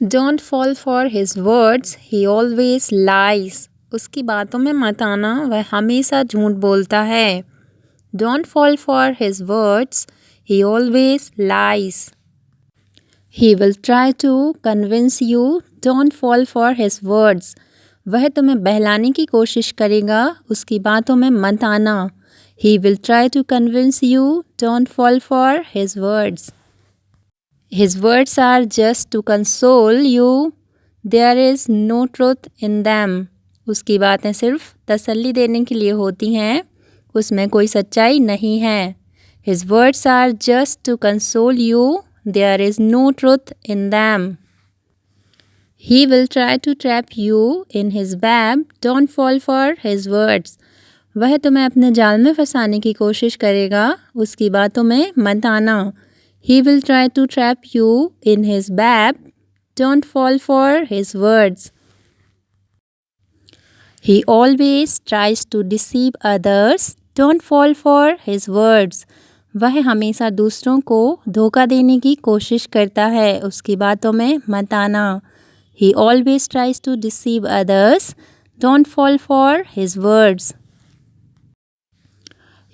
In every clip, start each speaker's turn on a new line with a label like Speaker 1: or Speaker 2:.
Speaker 1: Don't fall for his words, he always lies. उसकी बातों में मत आना, वह हमेशा झूठ बोलता है. Don't fall for his words, he always lies. He will try to convince you, don't fall for his words. वह तुम्हें बहलाने की कोशिश करेगा, उसकी बातों में मत आना. He will try to convince you, don't fall for his words. His words are just to console you. There is no truth in them. उसकी बातें सिर्फ तसल्ली देने के लिए होती हैं, उसमें कोई सच्चाई नहीं है. His words are just to console you. There is no truth in them. He will try to trap you in his web. Don't fall for his words. वह तुम्हें अपने जाल में फंसाने की कोशिश करेगा, उसकी बातों में मत आना. He will try to trap you in his web. Don't fall for his words. He always tries to deceive others. Don't fall for his words. वह हमेशा दूसरों को धोखा देने की कोशिश करता है, उसकी बातों में मत आना. He always tries to deceive others. Don't fall for his words.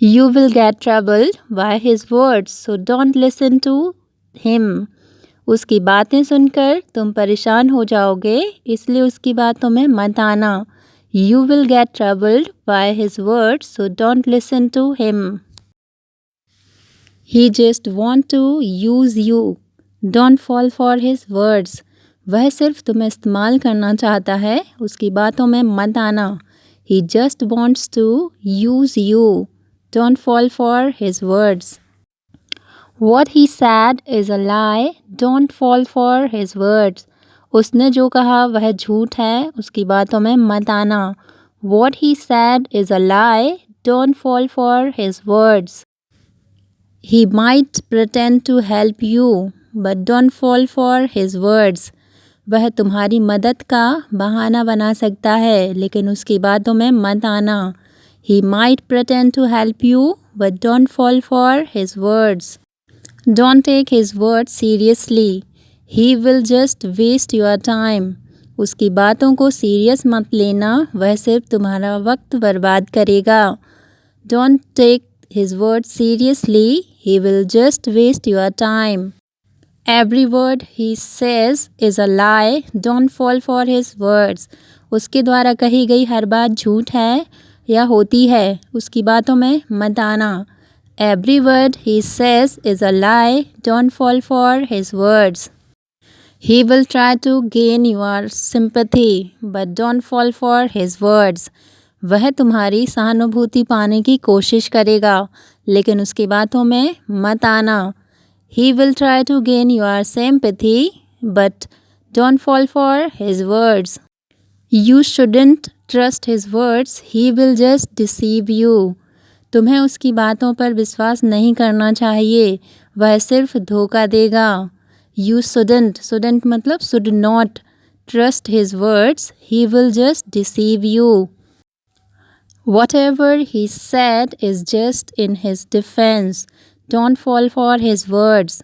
Speaker 1: You will get troubled by his words, so don't listen to him. उसकी बातें सुनकर तुम परेशान हो जाओगे, इसलिए उसकी बातों में मत आना. You will get troubled by his words, so don't listen to him. He just want to use you. Don't fall for his words. वह सिर्फ तुम्हें इस्तेमाल करना चाहता है, उसकी बातों में मत आना. He just wants to use you. Don't fall for his words. What he said is a lie. Don't fall for his words. उसने जो कहा वह झूठ है, उसकी बातों में मत आना. What he said is a lie. Don't fall for his words. He might pretend to help you, but don't fall for his words. वह तुम्हारी मदद का बहाना बना सकता है, लेकिन उसकी बातों में मत आना. He might pretend to help you, but don't fall for his words. Don't take his words seriously. He will just waste your time. उसकी बातों को सीरियस मत लेना, वह सिर्फ तुम्हारा वक्त बर्बाद करेगा. Don't take his words seriously. He will just waste your time. Every word he says is a lie. Don't fall for his words. उसके द्वारा कही गई हर बात झूठ है या होती है, उसकी बातों में मत आना. Every word he says is a lie. Don't fall for his words. He will try to gain your sympathy, but don't fall for his words. वह तुम्हारी सहानुभूति पाने की कोशिश करेगा, लेकिन उसकी बातों में मत आना. He will try to gain your sympathy, but don't fall for his words. You shouldn't trust his words. He will just deceive you. तुम्हें उसकी बातों पर विश्वास नहीं करना चाहिए, वह सिर्फ धोखा देगा. You shouldn't मतलब should not trust his words. He will just deceive you. Whatever he said is just in his defense. Don't fall for his words.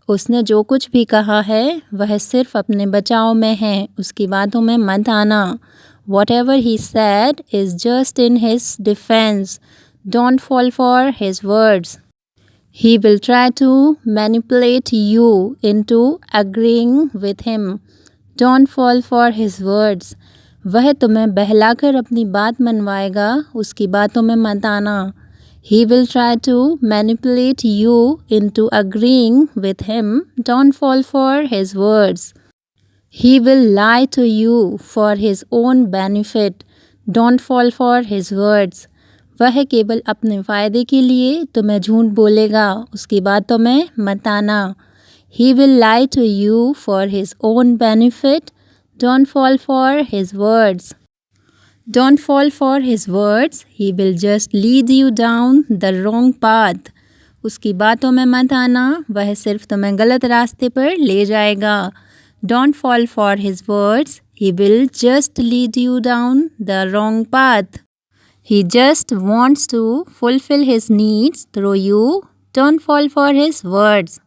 Speaker 1: उसने जो कुछ भी कहा है, वह सिर्फ अपने बचाव में है, उसकी बातों में मत आना. Whatever he said is just in his defense. Don't fall for his words. He will try to manipulate you into agreeing with him. Don't fall for his words. वह तुम्हें बहलाकर अपनी बात मनवाएगा, उसकी बातों में मत आना. He will try to manipulate you into agreeing with him. Don't fall for his words. He will lie to you for his own benefit. Don't fall for his words. वह केवल अपने फ़ायदे के लिए तुम्हें झूठ बोलेगा, उसकी बातों में मत आना. He will lie to you for his own benefit. Don't fall for his words. Don't fall for his words. He will just lead you down the wrong path. उसकी बातों में मत आना, वह सिर्फ तुम्हें गलत रास्ते पर ले जाएगा. Don't fall for his words. He will just lead you down the wrong path. He just wants to fulfill his needs through you. Don't fall for his words.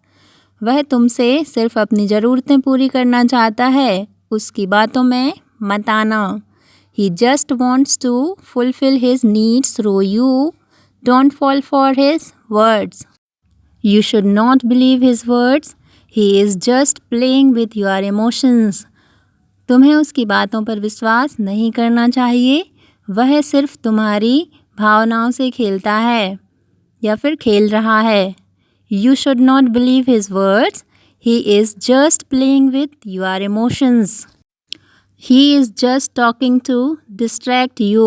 Speaker 1: वह तुमसे सिर्फ अपनी ज़रूरतें पूरी करना चाहता है, उसकी बातों में मत आना। He just wants to fulfill his needs through you. Don't fall for his words. You should not believe his words. He is just playing with your emotions. तुम्हें उसकी बातों पर विश्वास नहीं करना चाहिए, वह सिर्फ तुम्हारी भावनाओं से खेलता है या फिर खेल रहा है। You should not believe his words. He is just playing with your emotions. He is just talking to distract you.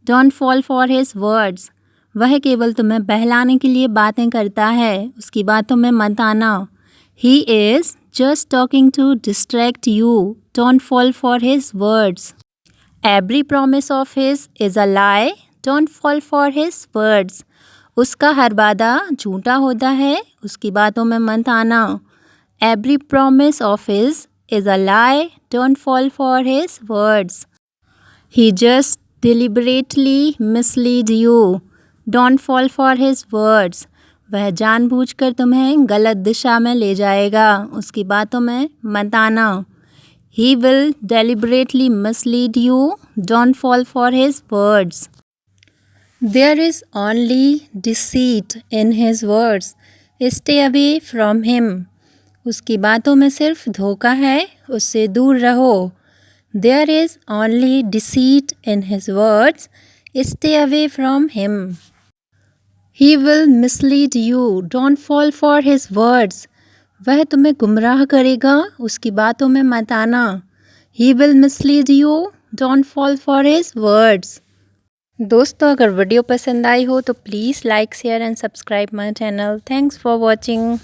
Speaker 1: Don't fall for his words. वह केवल तुम्हें बहलाने के लिए बातें करता है, उसकी बातों में मत आना। He is just talking to distract you. Don't fall for his words. Every promise of his is a lie. Don't fall for his words. उसका हर वादा झूठा होता है, उसकी बातों में मत आना। Every promise of his is a lie. Don't fall for his words. He just deliberately mislead you. Don't fall for his words. वह जानबूझकर तुम्हें गलत दिशा में ले जाएगा, उसकी बातों में मत आना। He will deliberately mislead you. Don't fall for his words. There is only deceit in his words. Stay away from him. उसकी बातों में सिर्फ धोखा है, उससे दूर रहो। There is only deceit in his words. Stay away from him. He will mislead you. Don't fall for his words. वह तुम्हें गुमराह करेगा, उसकी बातों में मत आना। He will mislead you. Don't fall for his words. दोस्तों, अगर वीडियो पसंद आई हो तो please like, share and subscribe my channel. Thanks for watching.